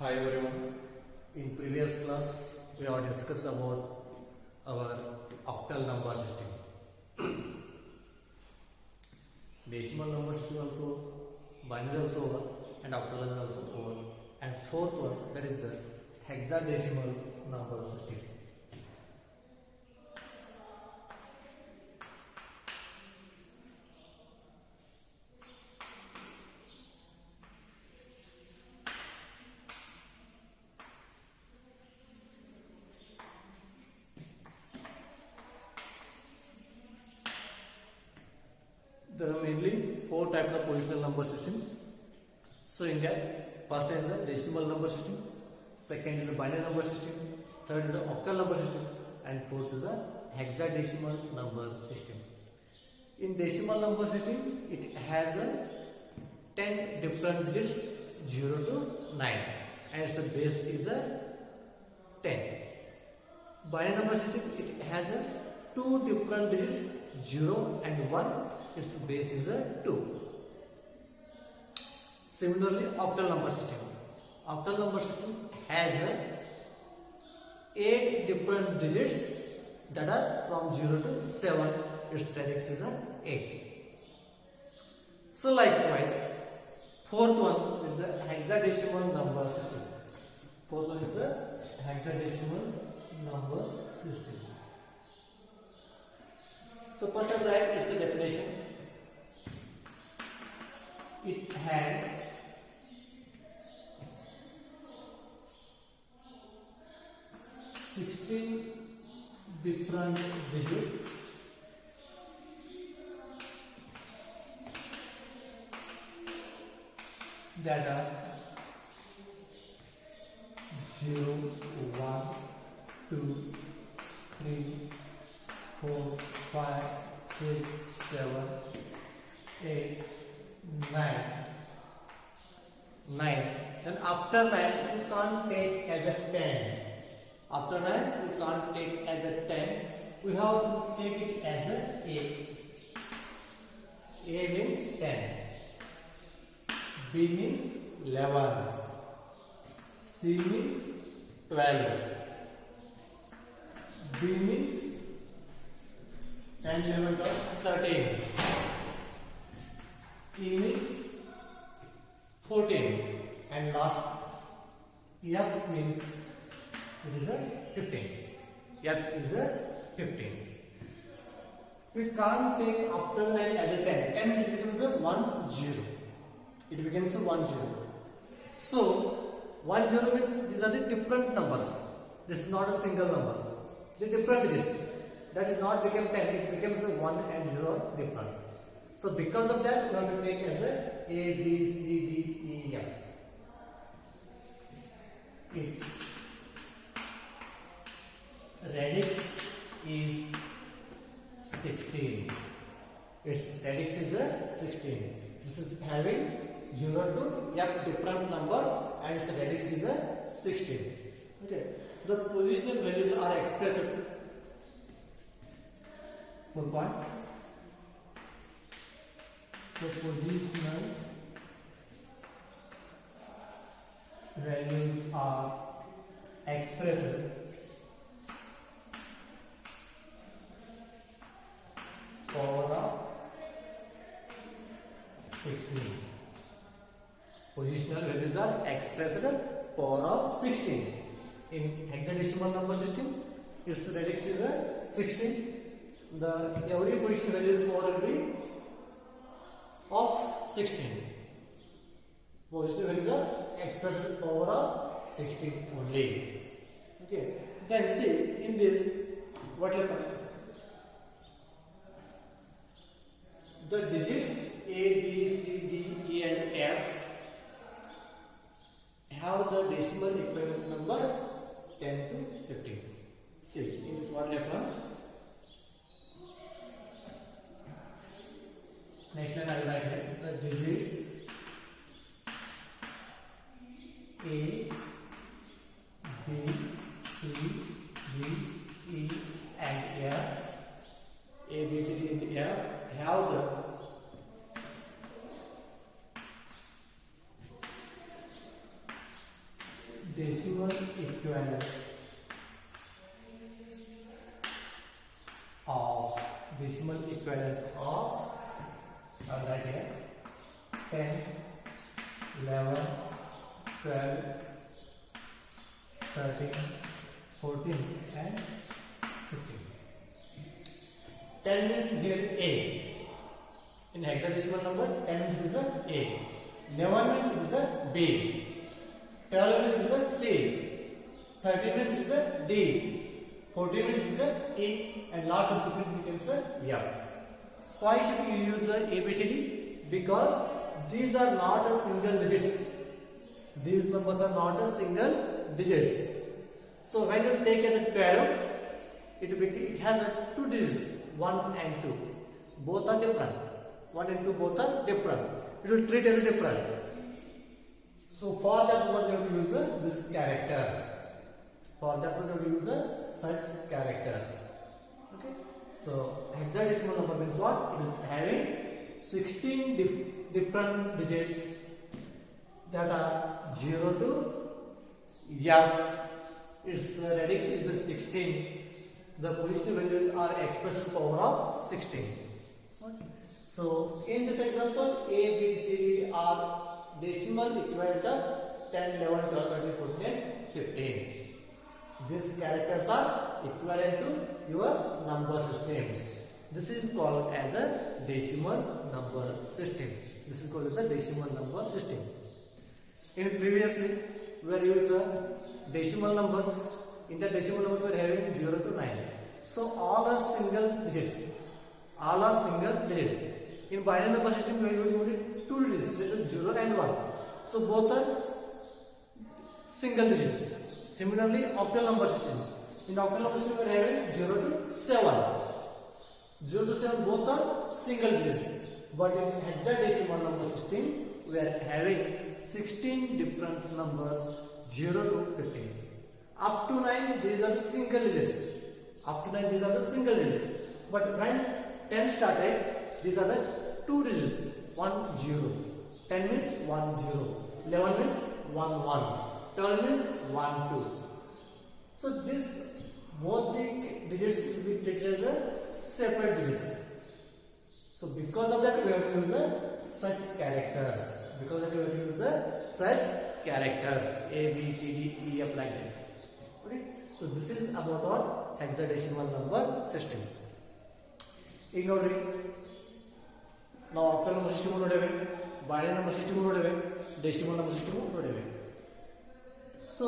Hi everyone. In previous class, we have discussed about our octal number system. Decimal number system also, binary also over, and octal is also over. And fourth one, that is the hexadecimal number system. There are mainly four types of positional number systems. So in that, first is the decimal number system, second is the binary number system, third is the octal number system, and fourth is the hexadecimal number system. In decimal number system, it has a 10 different digits 0 to 9, and its base is a 10. Binary number system, it has a 2 different digits 0 and 1. Its base is a 2. Similarly, octal number system. Octal number system has 8 different digits that are from 0 to 7. Its radix is 8. So likewise, fourth one is the hexadecimal number system. Fourth one is the hexadecimal number system. So first of all, it's a definition. It has 16 different digits that are 0, 1, 2, 3, 4, 5, 6, 7, 8, 9. Then after 9, you can't take as a 10. After 9, you can't take as a 10. We have to take it as a A. A means 10. B means 11. C means 12. D means 10, 11, 12, 13. E means 14. And last F means it is a 15. F is a 15. We can't take after 9 as a 10. 10 it becomes a 1, 0. It becomes a 1, 0. So 1, 0 means these are the different numbers. This is not a single number. The different digits. That is not become 10. It becomes a 1 and 0 different. So because of that, we have to take as A, B, C, D, E, F. Its radix is 16. Its radix is 16. This is having 0 to F different numbers, and its radix is 16. Okay. The positional values are expressed. One point. The positional values are expressed power of 16. Positional values are expressed power of 16. In hexadecimal number system, its radix is 16. Every positional value is power will be of 16. Positive values are expressed power of 16 only. Okay. Then see in this what happens. The digits A, B, C, D, E, and F have the decimal equivalent numbers 10 to 15. See in this what happens. Next line I will write here. The digits A, B, C, D, E, and F. A, B, C, D, and F have the decimal equivalent of that here 10, 11, 12, 13, 14 and 15. 10 means here A. In hexadecimal number, 10 means it is a A. 11 means it is a B. 12 means it is a C. 13 means it is a D. 14 means it is a E. And last of 15 becomes a F. Why should we use the ABCD? Because these are not a single digits. These numbers are not a single digits. So when you take as a 12, it has a 2 digits, 1 and 2. Both are different. 1 and 2 both are different. It will treat as a different. So for that purpose we have to use these characters. For that purpose we have to use such characters. Okay. So hexadecimal number means what? It is having 16 different digits that are 0 to F. Its radix is 16. The positive values are expressed in power of 16. Okay. So in this example, A, B, C, D are decimal equivalent of 10, 11, 12, 13, 14 and 15. These characters are equivalent to your number systems. This is called as a decimal number system. This is called as a decimal number system. In previously, we are used the decimal numbers. In the decimal numbers, we are having 0 to 9. So all are single digits. All are single digits. In binary number system, we are using only 2 digits, that is 0 and 1. So both are single digits. Similarly, octal number systems. In octal number system, we are having 0 to 7. 0 to 7 both are single digits. But in hexadecimal number system, we are having 16 different numbers 0 to 15. Up to 9, these are the single digits. Up to 9, these are the single digits. But when 10 started, these are the 2 digits. 1, 0. 10 means 1, 0. 11 means 1, 1. 12 means 1, 2. So this both the digits will be treated as separate digits. So because of that, we have to use such characters. Because of that, we have to use such characters A, B, C, D, E, F like that. Okay. So this is about our hexadecimal number system. Ignore it. Now octal number system nodeve, binary number system nodeve, decimal number system nodeve. So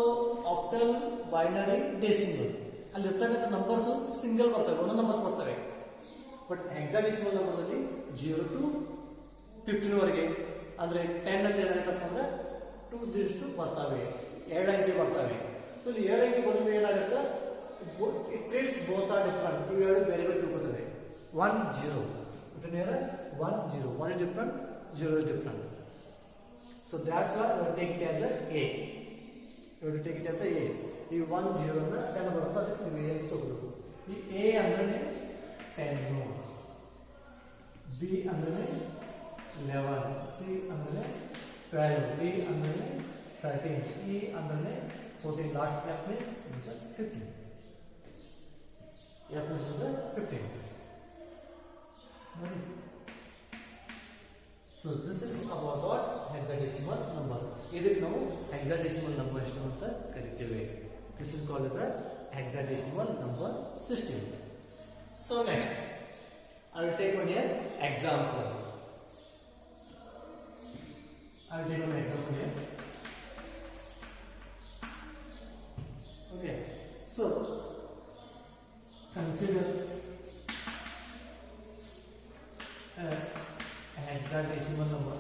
octal, binary, decimal. ಅಲ್ಲಿ ಇರ್ತಕ್ಕಂಥ numbers single ಬರ್ತವೆ, ಒಂದೊಂದು numbers ಬರ್ತವೆ. But hexadecimal ನಂಬರ್ನಲ್ಲಿ 0 to 15 ವರೆಗೆ ಅಂದ್ರೆ 10 ಅಂತ ಏನಾಗುತ್ತಪ್ಪ ಅಂದ್ರೆ 2 digits ಬರ್ತವೆ, 2 ಅಂಕೆ ಬರ್ತವೆ. ಸೊ ಇಲ್ಲಿ 2 ಅಂಕೆ ಬಂದ ಏನಾಗುತ್ತೆ, it treats both are different. ಇವು ಎರಡು ಬೇರೆ ಬೇರೆ ತಿಳ್ಕೊತದೆ. 1 0 ಇದನ್ನೇನ 1 0, 1 is different, 0 is different. So that's why we take it as a A. You have to take it as a A. ಈ 1 0 ಅನ್ನ 10 ಬರುತ್ತೆ, ಅದಕ್ಕೆ ನೀವು A ಅಂತ ತಗೋಬೇಕು. ಈ A ಅಂದ್ರೆ 10, B ಅಂದ್ರೆ 11, C ಅಂದ್ರೆ 12, D ಅಂದ್ರೆ 13, E ಅಂದ್ರೆ 14. Last F means 15. F is 15. So this is about what hexadecimal number. ಇದಕ್ಕೆ ನಾವು hexadecimal number system ಅಂತ ಕರೀತೇವೆ. This is called as a hexadecimal number system. So next, I will take one here example. I will take one example here. Okay. So consider a hexadecimal number.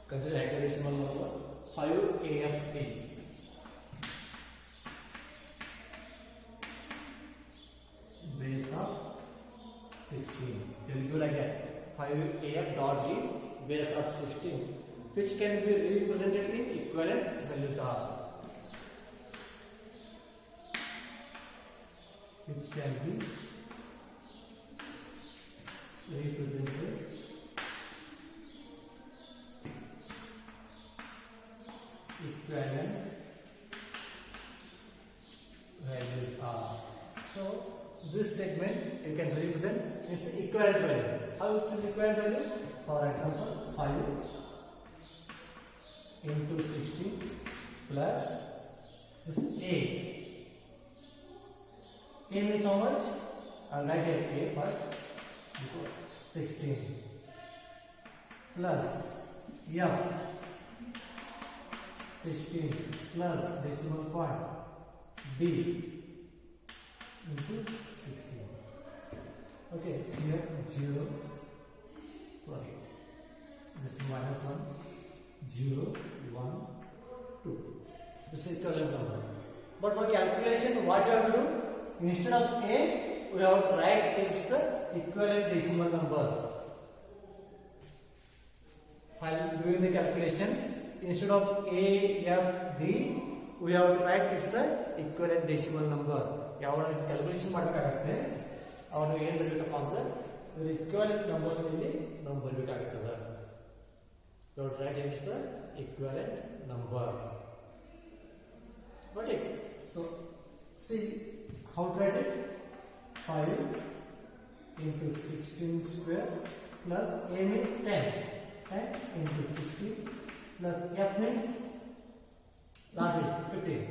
Consider hexadecimal number 5AFP. Base of 16. It will be like that. 5AF dot D base of 16, which can be represented in equivalent values are. Which can be represented equivalent values are. So this statement you can represent is equivalent value. How it is equivalent value? For example, 5 into 16 plus this A. A means how much? I'll write A first. 16 plus M 16 plus decimal point D into 16. Okay, here 0, sorry, this minus 1, 0, 1, 2. This is equivalent number. But for calculation, what you have to do? Instead of A, we have to write its equivalent decimal number. While doing the calculations, instead of A, F, D, we have to write its equivalent decimal number. ಯಾವ calculation ಮಾಡಬೇಕಾಗುತ್ತೆ ಅವನು ಏನು ಬರಬೇಕಪ್ಪ ಅಂದ್ರೆ equivalent numbers ನಲ್ಲಿ ನಾವು ಬರಬೇಕಾಗುತ್ತದೆ. You have to write its equivalent number. Got it? So see how to write it? 5 into 16 square plus A means 10. 10 into 16 plus F means largely 15.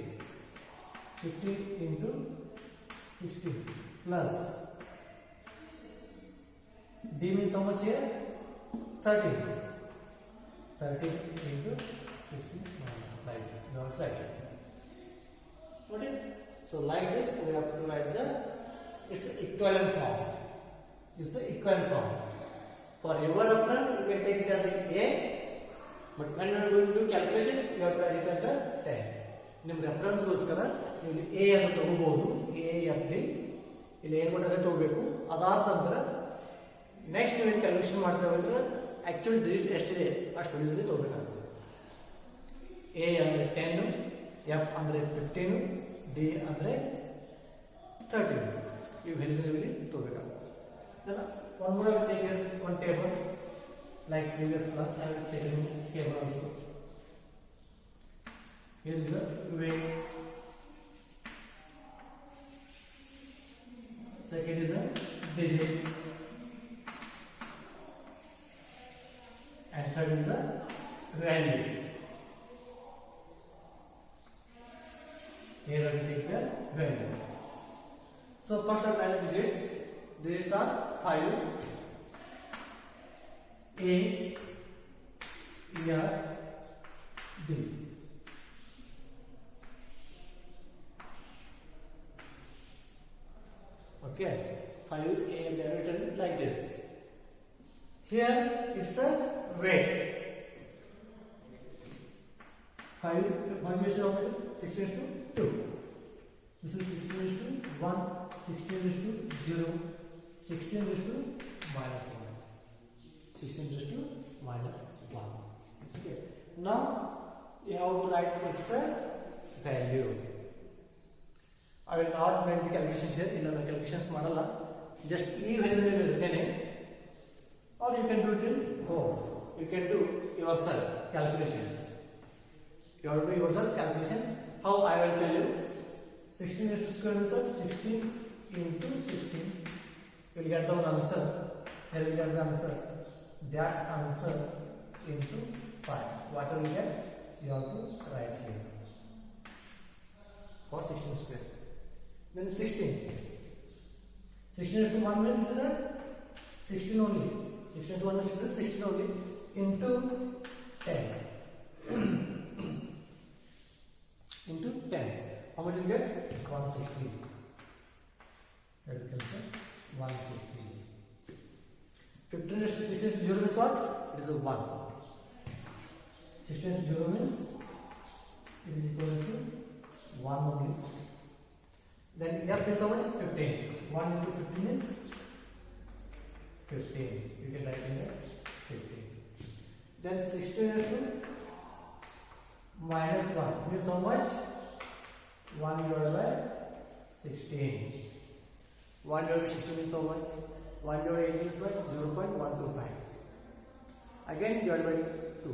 15 into 16 plus D means how much here? 13. 13 into 16 minus like this. You have to write it. Got it? So like this we have to write the its equivalent form. It's the equivalent form. For your reference, you can take it as A, but when you are going to do calculations, you have to write it as a 10. ನಿಮ್ಮ reference ಗೋಸ್ಕರ ನೀವು A ಅನ್ನು ತಗೋಬಹುದು. A F D ಇಲ್ಲಿ ಏನು ಕೊಟ್ಟರೆ ತಗೋಬೇಕು. ಅದಾದ ನಂತರ ನೆಕ್ಸ್ಟ್ ನೀವು ಕ್ಯಾಲ್ಕುಲೇಷನ್ ಮಾಡ್ತೇವೆ ಅಂದ್ರೆ ಆಕ್ಚುಲಿ ಡಿಜಿಟ್ ಎಷ್ಟಿದೆ ಅಷ್ಟು ಡಿಜಿಟ್ ತಗೋಬೇಕಾಗ್ತದೆ. A ಅಂದ್ರೆ 10, F ಅಂದ್ರೆ 15, D ಅಂದ್ರೆ 13. ಇವು ವ್ಯಾಲ್ಯೂಸ್ ಇಲ್ಲಿ ತಗೋಬೇಕಾಗ್ತದೆ. One more I will take one table like previous class. I will take a table also. Here is the weight. Second is the digit, and third is the value. Here I will take the value. So first of all, digits. These are 5, A, R, D. Okay, 5, A, and R written like this. Here it's a weight. 5, 16 is to 2. This is 16 is to 1, 16 is to 0. 16 is to minus 1. 16 is to minus 1. Okay. Now you have to write its value. I will not make the calculations here. In the calculations model, just e value written, or you can do it in home. You can do yourself calculations. You have to do yourself calculations. How I will tell you. 16 is to square root of 16 into 16. You will get the answer. Here we get the answer. That answer into 5. Whatever you get, you have to write here. For 16 square. Then 16. 16 is to 1 means it is 16 only. 16 to 1 means it is 16 only. Into 10. Into 10. How much you get? 160. That you can say. 160. 15 is to 16 is 0 means what? It is a 1. 16 is 0 means it is equal to 1 only. Then F is how much? 15. 1 into 15 is 15. You can write in there 15. Then 16 is to minus 1 means how much? 1 divided by 16. 1 divided by 16 is how much? 1 divided by 18 is by 0.125. Again divided by 2.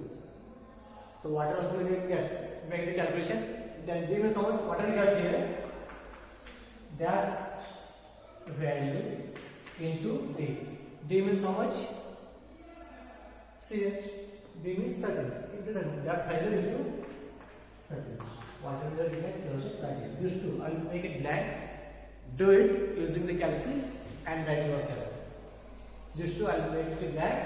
So whatever answer we get, make the calculation. Then d means how much? What are we got here? That value into d. D means how much? See, d means 30. Into 30. That value is to 30. Whatever we get, you have to write it. These two, I will make it blank. Do it using the calculation and write yourself. These two, I will make it blank.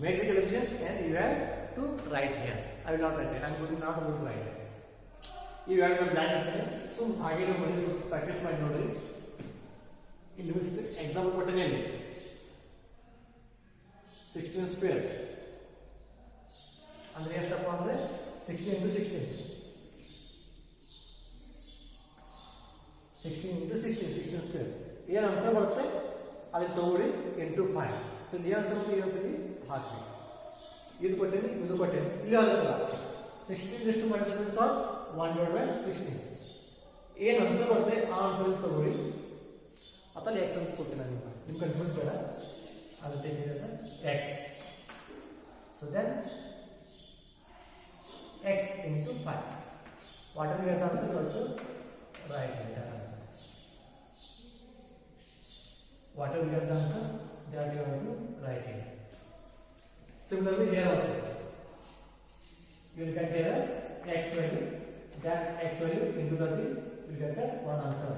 Make the calculations and you have to write here. I will not write it. I am not going to write it. You have to blank. So, आगे जो मुझे practice ಮಾಡಿ ನೋಡ್ರಿ. ಇಲ್ಲಿ example ಕೊಟ್ಟನೆ ಇಲ್ಲಿ 16 square ಅಂದ್ರೆ ಎಷ್ಟಪ್ಪ ಅಂದ್ರೆ 16 into 16 16 into 16 16 square ಏನು ಆನ್ಸರ್ ಬರುತ್ತೆ ಅದನ್ನ ತಗೊಳ್ಳಿ into 5 ಸೊ ಈ ಆನ್ಸರ್ ಇಲ್ಲಿ ಹಾಕಿ ಇದು ಕೊಟ್ಟೇನಿ ಇದು ಕೊಟ್ಟೇನಿ ಇಲ್ಲಿ ಆಗುತ್ತಲ್ಲ 16 ಎಷ್ಟು ಮಾಡಿಸಿದ್ರೆ ಸರ್ 1/16 ಏನು ಆನ್ಸರ್ ಬರುತ್ತೆ ಆ ಆನ್ಸರ್ ತಗೊಳ್ಳಿ ಅಥವಾ x ಅಂತ ಕೊಡ್ತೀನಿ ನಾನು ನಿಮಗೆ ಕನ್ಫ್ಯೂಸ್ ಬೇಡ I will take it as x. So then x into 5. Whatever we have answer also write that answer. Whatever we have answer that you have to write it. Similarly here also you will get here x value. That x value into 30 you will get that one answer.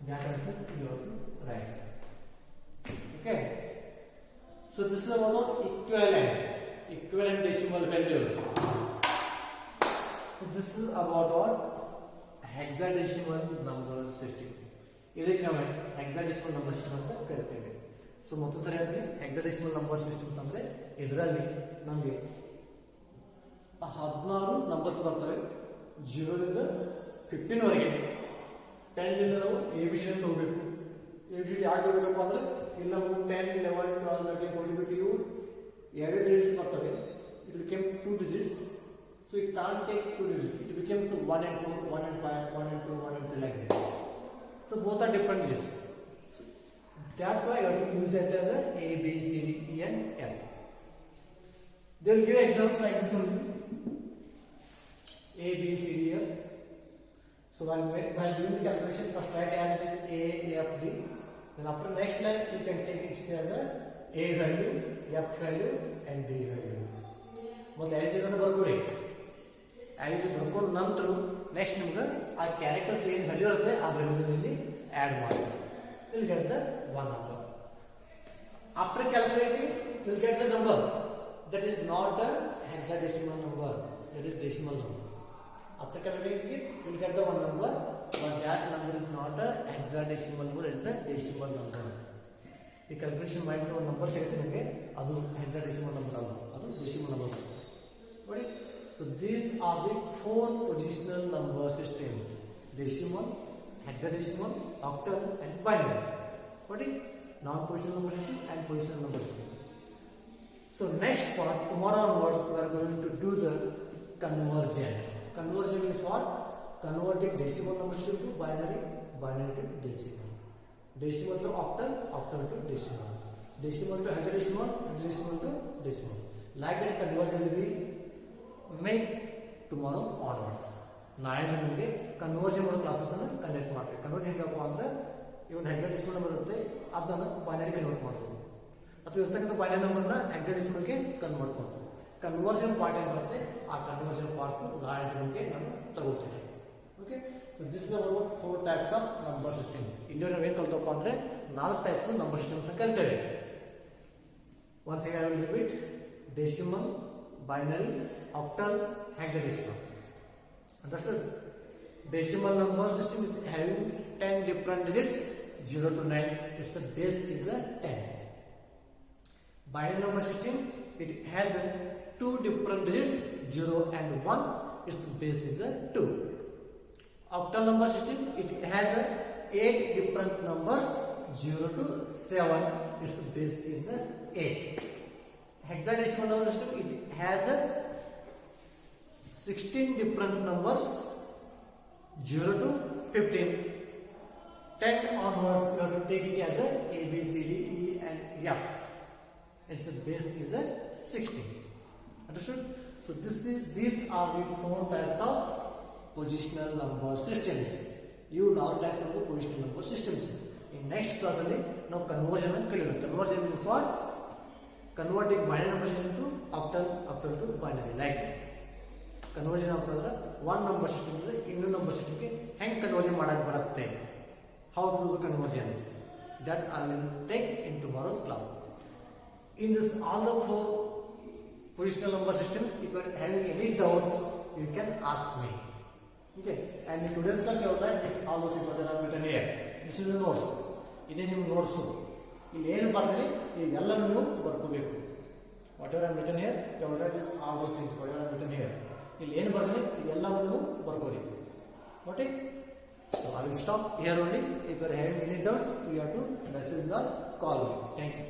That answer you have to write. Okay. So this is about equivalent decimal values. So this is about what hexadecimal number system. ಇದಕ್ಕೆ ನಾವು hexadecimal number system ಅಂತ ಕರಿತೇವೆ. So ಮೊದಲ ಸರಿಯಾಗಿ hexadecimal number systems ಅಂದ್ರೆ ಇದರಲ್ಲಿ ನಮಗೆ 16 numbers ಬರ್ತವೆ 0 ರಿಂದ 15 ವರೆಗೆ 10 ರಿಂದ ನಾವು ABCD ತಗೋಬೇಕು ABCD ಯಾಕೆ ತಗೋಬೇಕು ಅಂದ್ರೆ ಇಲ್ಲಿ ನಾವು 10 11 12 13 14 15 ಎರಡು ಡಿಜಿಟ್ಸ್ ಬರ್ತವೆ it became 2 digits so it can't take 2 digits it becomes 1 and 2 1 and 5 1 and 2 1 and 3 like that so both are different digits so that's why you have to use it as a B C D E and F they will give examples like this only A B C D F. So while doing the calculation, first write as it is A, F, D. Then after next line, you can take it as a value, F value, and D value. But as it is ಬರ್ಕೋರಿ as it ಬರ್ಕೊಂಡು ನಂತರ next ನಿಮಗೆ ಆ characters ಏನು value ಇರುತ್ತೆ ಆ value ಇಲ್ಲಿ add ಮಾಡಿ you will get the one number. After calculating, you will get the number that is not a hexadecimal number, that is decimal number. After calculating it, you will get the one number, but that number is not a hexadecimal number, it is a decimal number. The calculation mind to number ಸಿಗುತ್ತೆ ನಿಮಗೆ ಅದು hexadecimal number ಅಲ್ಲ ಅದು decimal number. Right? So these are the four positional number systems: decimal, hexadecimal, octal, and binary. What is non-positional number system and positional number system? So next part, tomorrow onwards, we are going to do the conversion. Conversion means what? Converting decimal number system to binary, binary to decimal. Decimal to octal, octal to decimal. Decimal to hexadecimal, hexadecimal to decimal. Like that conversion will be made tomorrow onwards. ನಾಳೆ ನಿಮಗೆ conversion ಮಾಡೋ classes ಅನ್ನು conduct ಮಾಡ್ತೀವಿ. Conversion ಹೇಗಪ್ಪ ಅಂದ್ರೆ ಇವನ್ hexadecimal number ಇರುತ್ತೆ ಅದನ್ನ binary convert ಮಾಡೋದು ಅಥವಾ ಇರ್ತಕ್ಕಂಥ ಬೈನರಿ ನಂಬರ್ನ ಹೆಕ್ಸಾಡೆಸಿಮಲ್ಗೆ ಕನ್ವರ್ಟ್ ಮಾಡೋದು. ಕನ್ವರ್ಷನ್ ಪಾರ್ಟ್ ಏನು ಬರುತ್ತೆ ಆ ಕನ್ವರ್ಷನ್ ಪಾರ್ಟ್ಸ್ ನಾಳೆ ನಿಮಗೆ ನಾನು ತಗೋತೀನಿ. Okay, so this is about 4 types of number systems. ಇಲ್ಲಿ ನಾವು ಏನು ಕಲ್ತಪ್ಪ ಅಂದ್ರೆ 4 ಟೈಪ್ಸ್ ಆಫ್ ನಂಬರ್ ಸಿಸ್ಟಮ್ಸ್ ಕಲಿತೇವೆ. Once again I will repeat: decimal, binary, octal, hexadecimal. Understood? Decimal number system is having 10 different digits, 0 to 9. Its base is a 10. Binary number system, it has 2 different digits, 0 and 1. Its base is a 2. Octal number system, it has 8 different numbers, 0 to 7. Its base is a 8. Hexadecimal number system, it has 16 different numbers, 0 to 15. 10 onwards, you have to take it as a B, C, D, E and F. its base is a 16. Understood? So these are the 4 types of positional number systems. You now types of the positional number systems. In next class now conversion and conversion. Conversion means what? Converting binary number system to octal to binary. Like conversion ಆಗ್ತಂದ್ರೆ one number system ಅಂದ್ರೆ ಇನ್ನೊಂದು number system ಗೆ ಹೆಂಗ್ conversion ಮಾಡಕ್ಕೆ ಬರುತ್ತೆ, how to do the conversions, that I will take in tomorrow's class. In this all the 4 positional number systems, if you are having any doubts you can ask me. Okay, and in today's class you have learned this all those things that are written here. This is the notes. ಇದೇ ನಿಮ್ಮ notes. ಇಲ್ಲಿ ಏನು ಬರ್ತೀನಿ ಇವೆಲ್ಲನೂ ನೀವು ಬರ್ಕೋಬೇಕು. Whatever I written here you have write this all those things whatever I written here. ಇಲ್ಲಿ ಏನು ಬರ್ತೀನಿ ಇವೆಲ್ಲವೂ ನೀವು ಬರ್ಕೋರಿ. Okay, so I will stop here only. If you are having any doubts you have to message or call me. Thank you.